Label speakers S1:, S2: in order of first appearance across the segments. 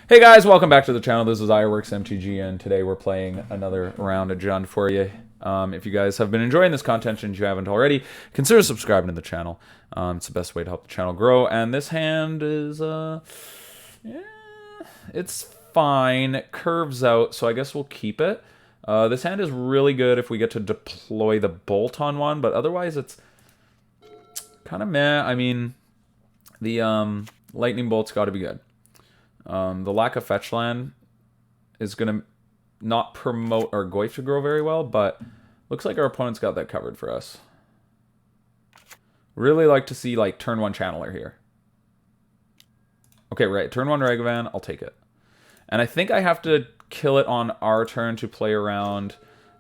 S1: Hey guys, welcome back to the channel. This is Ironworks MTG, and today we're playing another round of Jund for you. If you guys have been enjoying this content and you haven't already, consider subscribing to the channel. It's the best way to help the channel grow. And this hand is, yeah, it's fine. It curves out, so I guess we'll keep it. This hand is really good if we get to deploy the bolt on one, but otherwise it's kind of meh. I mean, the lightning bolt's got to be good. The lack of fetch land is going to not promote our Goyf to grow very well, but looks like our opponent's got that covered for us. Really like to see, like, turn 1 Channeler here. Okay, right. Turn 1 Ragavan, I'll take it. And I think I have to kill it on our turn to play around...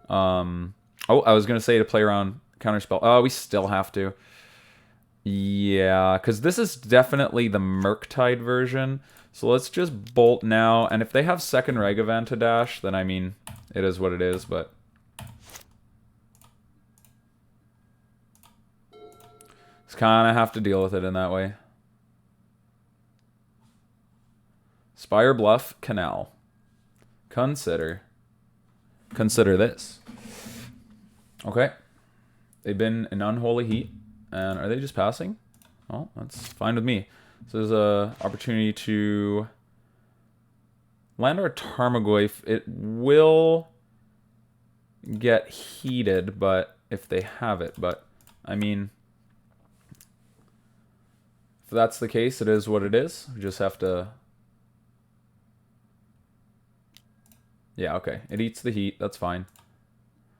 S1: oh, I was going to say to play around Counterspell. Oh, we still have to. Yeah, because this is definitely the Murktide version. So let's just bolt now, and if they have second Ragavan to dash, then I mean, it is what it is, but... Just kind of have to deal with it in that way. Spire Bluff, Canal. Consider this. Okay. They've been an unholy heat, and are they just passing? Oh, that's fine with me. So there's a opportunity to land our Tarmogoyf. It will get heated, but if they have it, but I mean, if that's the case, it is what it is. We just have to. Yeah, okay. It eats the heat. That's fine.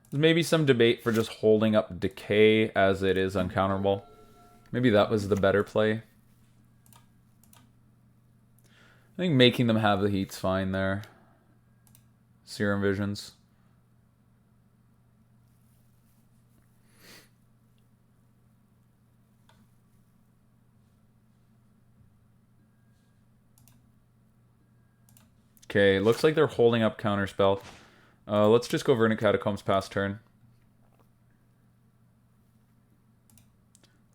S1: There's maybe some debate for just holding up decay as it is uncounterable. Maybe that was the better play. I think making them have the heat's fine there. Serum Visions. Okay, looks like they're holding up Counterspell. Let's just go Verdant Catacombs past turn.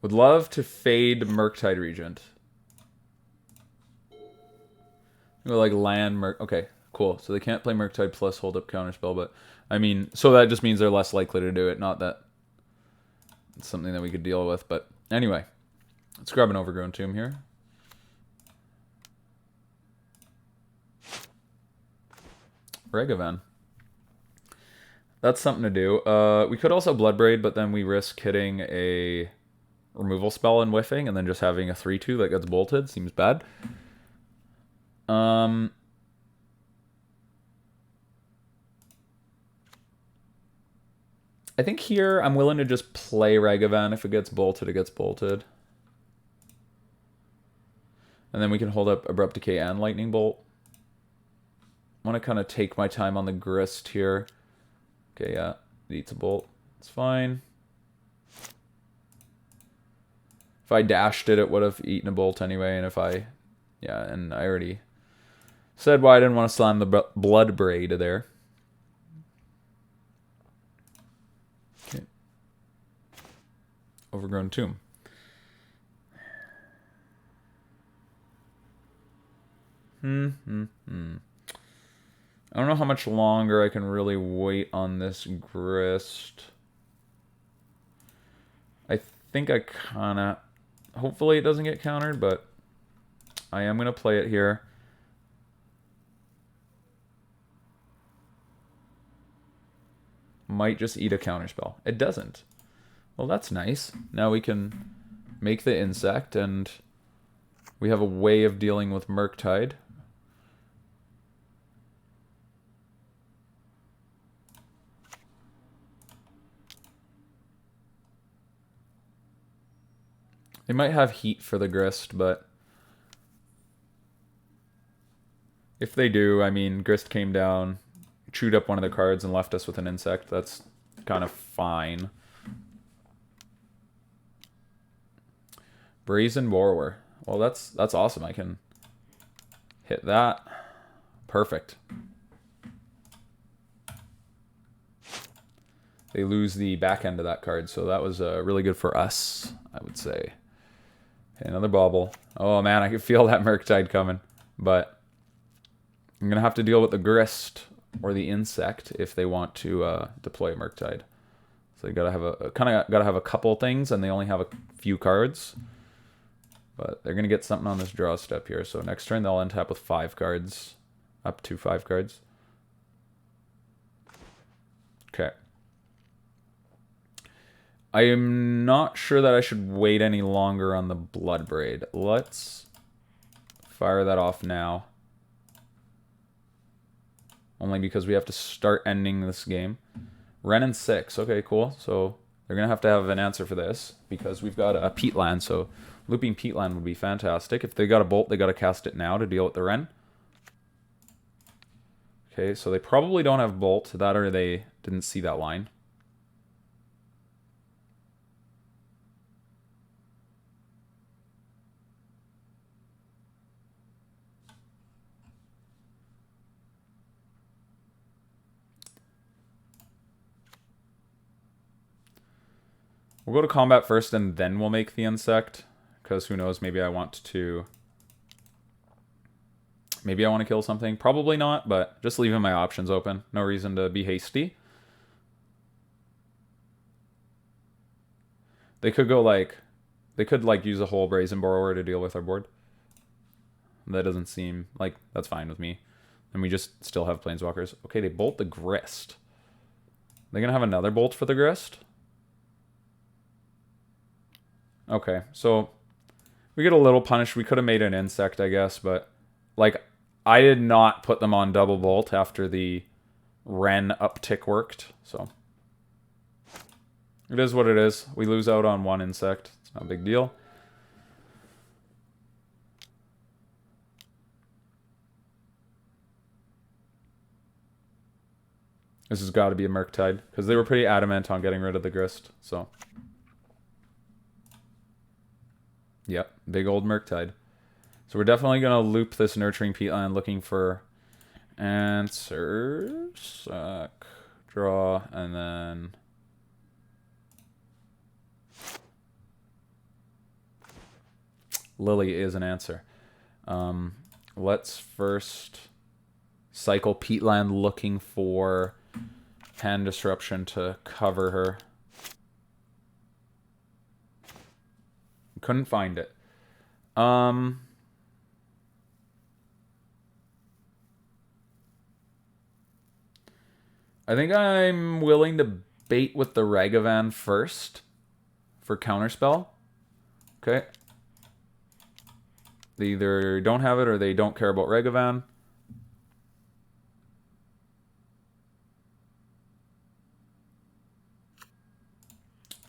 S1: Would love to fade Murktide Regent. Go like land okay, cool. So they can't play Murktide plus hold up Counterspell, but I mean, so that just means they're less likely to do it. Not that it's something that we could deal with, but anyway, let's grab an Overgrown Tomb here. Ragavan. That's something to do. We could also Bloodbraid, but then we risk hitting a removal spell and whiffing, and then just having a 3/2 that gets bolted. Seems bad. I think here I'm willing to just play Ragavan. If it gets bolted, it gets bolted. And then we can hold up Abrupt Decay and Lightning Bolt. I want to kind of take my time on the Grist here. Okay, yeah, it eats a bolt. It's fine. If I dashed it, it would have eaten a bolt anyway, and if I... Yeah, and I already said why I didn't want to slam the Bloodbraid there. Okay. Overgrown Tomb. I don't know how much longer I can really wait on this Grist. I think I kind of... Hopefully it doesn't get countered, but I am going to play it here. Might just eat a counterspell. It doesn't. Well, that's nice. Now we can make the insect, and we have a way of dealing with Murktide. They might have heat for the Grist, but if they do, I mean, Grist came down, chewed up one of the cards, and left us with an insect. That's kind of fine. Brazen Borrower. Well, that's awesome. I can hit that. Perfect. They lose the back end of that card, so that was really good for us, I would say. Okay, another bauble. Oh man, I can feel that Murktide coming, but I'm going to have to deal with the Grist or the Insect if they want to deploy Murktide. So they gotta have gotta have a couple things, and they only have a few cards. But they're gonna get something on this draw step here. So next turn they'll end up with 5 cards, up to 5 cards. Okay. I am not sure that I should wait any longer on the Bloodbraid. Let's fire that off now. Only because we have to start ending this game. Wrenn and Six. Okay, cool. So they're going to have an answer for this because we've got a Peatland. So looping Peatland would be fantastic. If they got a Bolt, they got to cast it now to deal with the Wrenn. Okay, so they probably don't have Bolt. That or they didn't see that line. We'll go to combat first and then we'll make the Insect. Because who knows, maybe I want to... Maybe I want to kill something. Probably not, but just leaving my options open. No reason to be hasty. They could go like... They could like use a whole Brazen Borrower to deal with our board. That doesn't seem like... That's fine with me. And we just still have Planeswalkers. Okay, they bolt the Grist. They're going to have another bolt for the Grist? Okay, so we get a little punished. We could have made an Insect, I guess, but like I did not put them on double bolt after the Wrenn uptick worked, so it is what it is. We lose out on 1 Insect. It's not a big deal. This has got to be a Murktide because they were pretty adamant on getting rid of the Grist, so... Yep, big old Murktide. So we're definitely going to loop this Nurturing Peatland looking for answers. Draw, and then... Lily is an answer. Let's first cycle Peatland looking for hand disruption to cover her. Couldn't find it. I think I'm willing to bait with the Ragavan first for counterspell. Okay. They either don't have it or they don't care about Ragavan.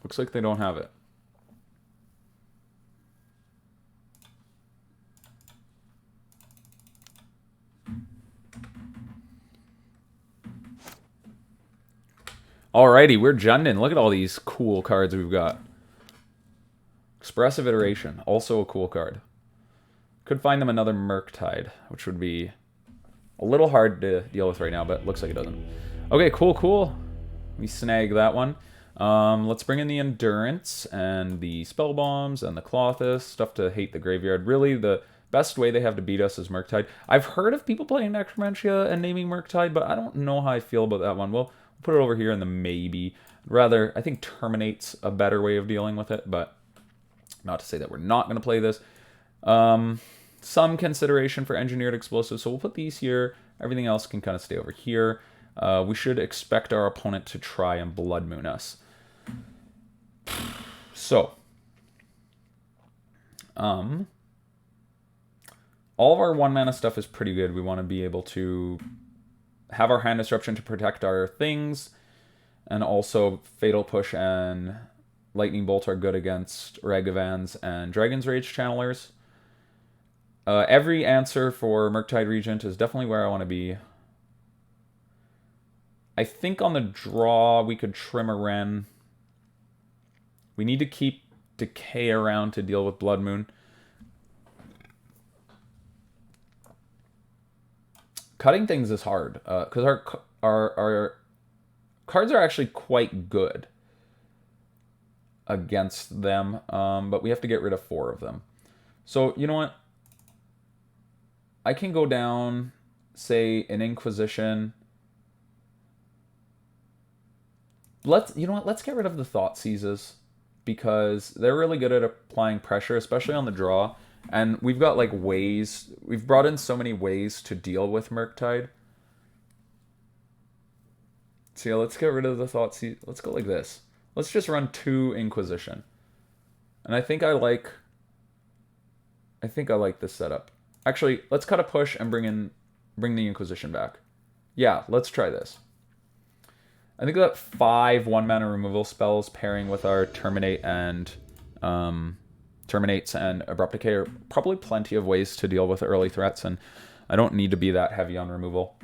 S1: Looks like they don't have it. Alrighty, we're Jundin. Look at all these cool cards we've got. Expressive Iteration, also a cool card. Could find them another Murktide, which would be a little hard to deal with right now, but looks like it doesn't. Okay, cool. We snag that one. Let's bring in the Endurance and the Spellbombs and the Klothys, stuff to hate the graveyard. Really, the best way they have to beat us is Murktide. I've heard of people playing Necromantia and naming Murktide, but I don't know how I feel about that one. We'll put it over here in the maybe. Rather, I think Terminate's a better way of dealing with it, but not to say that we're not going to play this. Some consideration for Engineered Explosives, so we'll put these here. Everything else can kind of stay over here. We should expect our opponent to try and Blood Moon us. So, all of our 1-mana stuff is pretty good. We want to be able to have our hand disruption to protect our things, and also Fatal Push and Lightning Bolt are good against Ragavans and Dragon's Rage Channelers. Every answer for Murktide Regent is definitely where I want to be. I think on the draw we could trim a Wrenn. We need to keep Decay around to deal with Blood Moon. Cutting things is hard, because our cards are actually quite good against them, but we have to get rid of 4 of them. So, you know what? I can go down say an Inquisition. You know what? Let's get rid of the Thoughtseizes because they're really good at applying pressure, especially on the draw. And we've got like ways. We've brought in so many ways to deal with Murktide. So yeah, let's get rid of the Thoughtseize. Let's go like this. Let's just run 2 Inquisition. And I think I like this setup. Actually, let's cut a push and bring the Inquisition back. Yeah, let's try this. I think that 5 1-mana removal spells pairing with our Terminate and Terminates and Abrupt Decay are probably plenty of ways to deal with early threats, and I don't need to be that heavy on removal.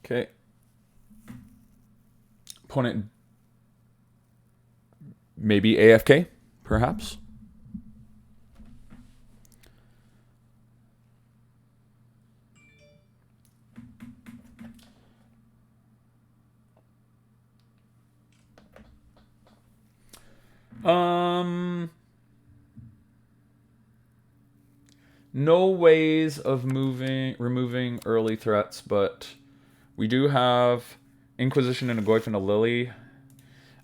S1: Okay. Opponent maybe AFK, perhaps. No ways of removing early threats, but we do have Inquisition and a Goyf and a Lily.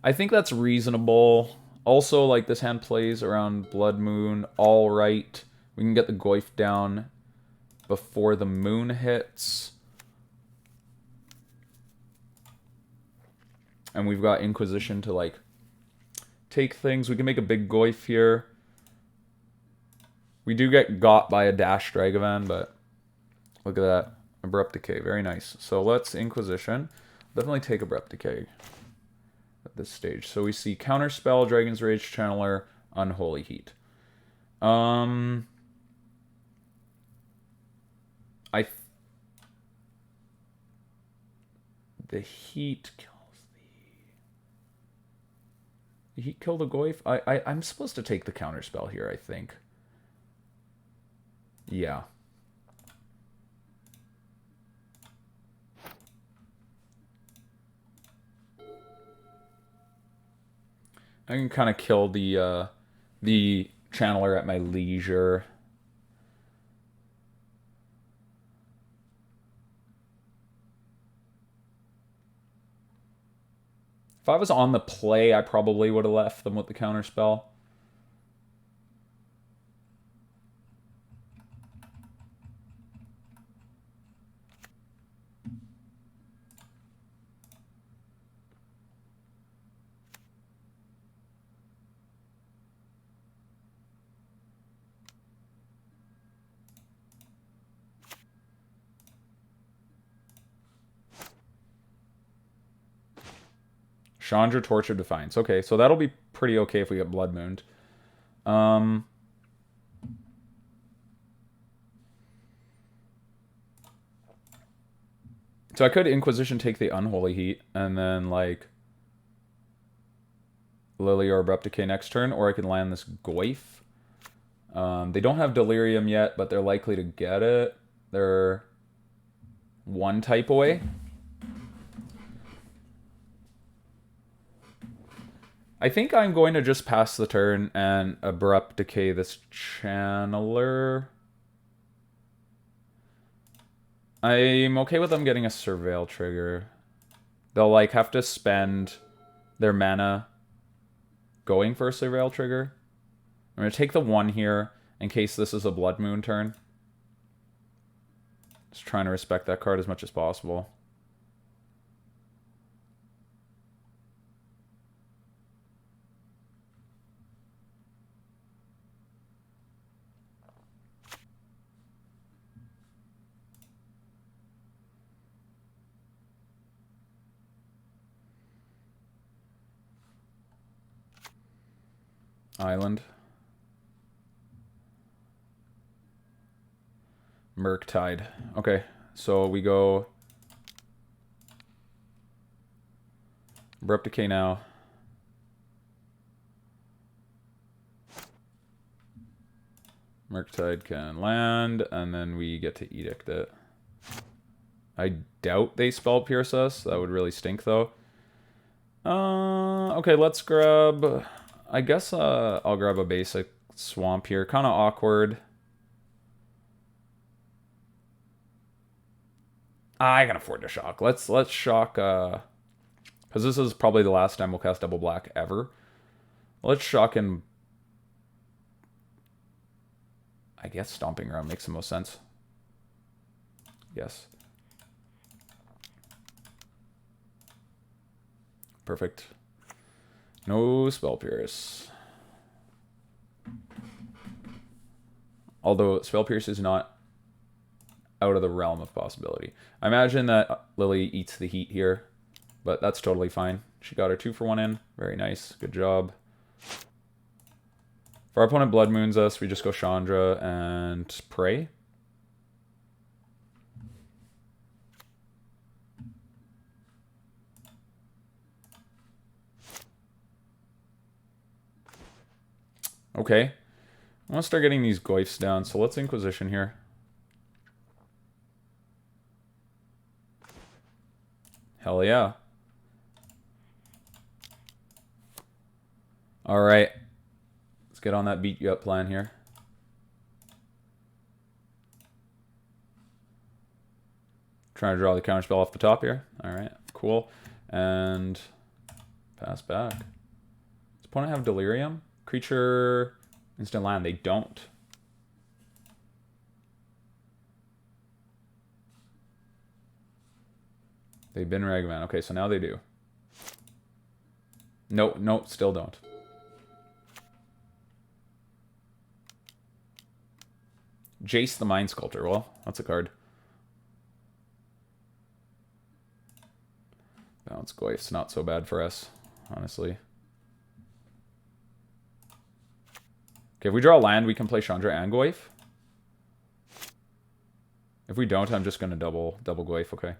S1: I think that's reasonable. Also, like, this hand plays around Blood Moon. All right. We can get the Goyf down before the moon hits. And we've got Inquisition to, like, take things. We can make a big Goyf here. We do get got by a dashed Ragavan, but look at that. Abrupt Decay. Very nice. So let's Inquisition. Definitely take Abrupt Decay at this stage. So we see Counterspell, Dragon's Rage Channeler, Unholy Heat. The heat kills the heat kill the Goyf? I'm supposed to take the Counterspell here, I think. Yeah. I can kind of kill the Channeler at my leisure. If I was on the play, I probably would have left them with the Counterspell. Chandra, Torch of Defiance. Okay, so that'll be pretty okay if we get Blood Mooned. So I could Inquisition take the Unholy Heat, and then, like, Lily or Abrupt Decay next turn, or I could land this Goyf. They don't have Delirium yet, but they're likely to get it. They're 1 type away. I think I'm going to just pass the turn and Abrupt Decay this Channeler. I'm okay with them getting a Surveil trigger. They'll, like, have to spend their mana going for a Surveil trigger. I'm going to take the 1 here in case this is a Blood Moon turn. Just trying to respect that card as much as possible. Island. Murktide. Okay, So we go abrupt decay now. Murktide can land, and then we get to edict it. I doubt they spell pierce us. That would really stink, though. Okay, let's grab... I guess I'll grab a basic swamp here. Kind of awkward. I can afford to shock. Let's shock, because this is probably the last time we'll cast double black ever. Let's shock in... I guess Stomping Ground makes the most sense. Yes. Perfect. No spell pierce. Although spell pierce is not out of the realm of possibility. I imagine that Lily eats the heat here, but that's totally fine. She got her 2-for-1 in. Very nice. Good job. If our opponent blood moons us, we just go Chandra and pray. Okay. I want to start getting these Goyfs down, so let's Inquisition here. Hell yeah. Alright. Let's get on that beat you up plan here. Trying to draw the counterspell off the top here. Alright, cool. And pass back. Does opponent have Delirium? Creature instant land. They don't. They've been Ragavan. Okay, so now they do. No, still don't. Jace the Mind Sculptor. Well, that's a card. Bounce Goyf's not so bad for us, honestly. Okay, if we draw a land, we can play Chandra and Goyf. If we don't, I'm just going to double Goyf, okay.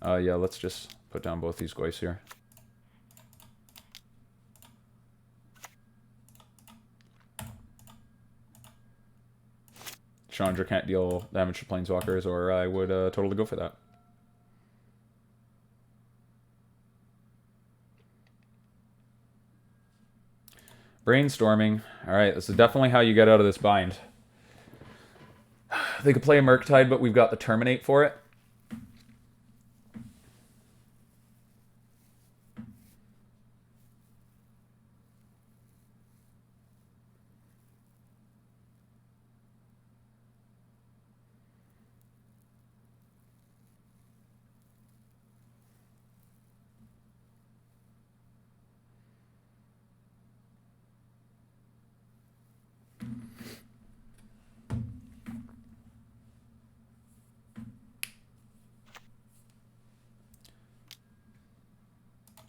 S1: Yeah, let's just put down both these Goyfs here. Chandra can't deal damage to Planeswalkers, or I would totally go for that. Brainstorming. Alright, this is definitely how you get out of this bind. They could play a Murktide, but we've got the Terminate for it.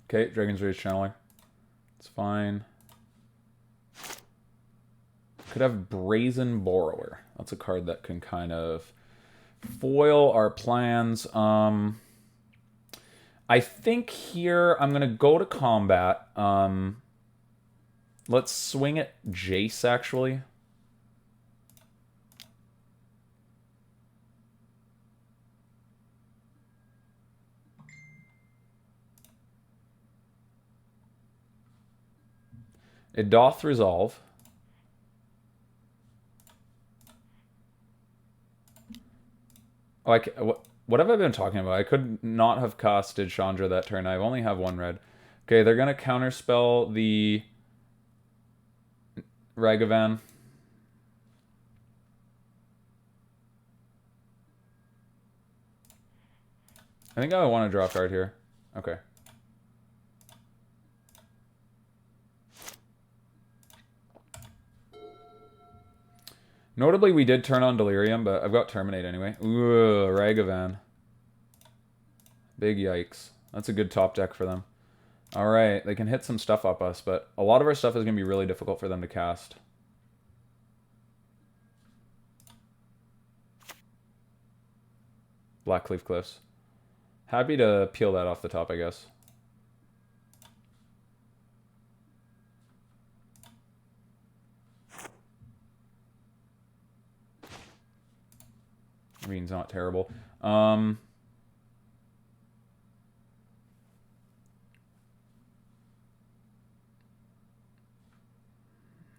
S1: Okay, Dragon's Rage Channeler. It's fine. Could have Brazen Borrower. That's a card that can kind of foil our plans. I think here I'm going to go to combat. Let's swing at Jace, actually. It doth resolve. Oh, what have I been talking about? I could not have casted Chandra that turn. I only have one red. Okay, they're going to counterspell the Ragavan. I think I want to draw a card here. Okay. Notably, we did turn on Delirium, but I've got Terminate anyway. Ooh, Ragavan. Big yikes. That's a good top deck for them. Alright, they can hit some stuff up us, but a lot of our stuff is going to be really difficult for them to cast. Blackcleave Cliffs. Happy to peel that off the top, I guess. Ravine's not terrible.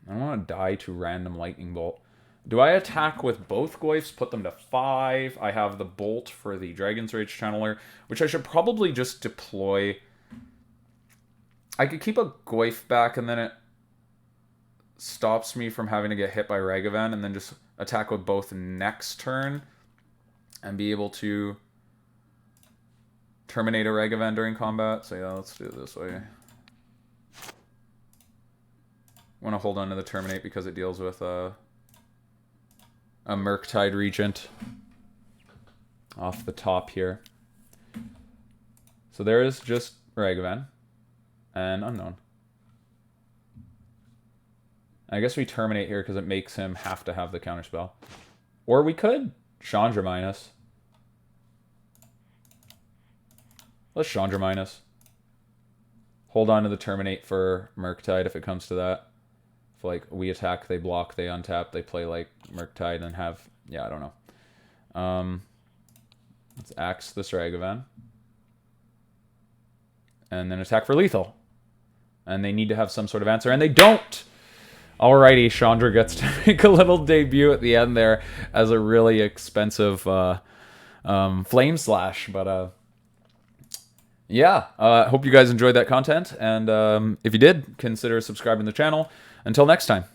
S1: I don't want to die to random lightning bolt. Do I attack with both Goyfs, put them to 5? I have the bolt for the Dragon's Rage Channeler, which I should probably just deploy. I could keep a Goyf back, and then it stops me from having to get hit by Ragavan, and then just attack with both next turn, and be able to terminate a Ragavan during combat. So yeah, let's do it this way. I want to hold on to the Terminate because it deals with a Murktide Regent off the top here. So there is just Ragavan and Unknown. I guess we Terminate here because it makes him have to have the counterspell. Or we could Chandra minus. Let's Chandra minus. Hold on to the Terminate for Murktide if it comes to that. If, like, we attack, they block, they untap, they play, like, Murktide and have... Yeah, I don't know. Let's axe this Ragavan. And then attack for lethal. And they need to have some sort of answer, and they don't! Alrighty, Chandra gets to make a little debut at the end there as a really expensive Flame Slash, but... yeah, hope you guys enjoyed that content, and if you did, consider subscribing to the channel. Until next time.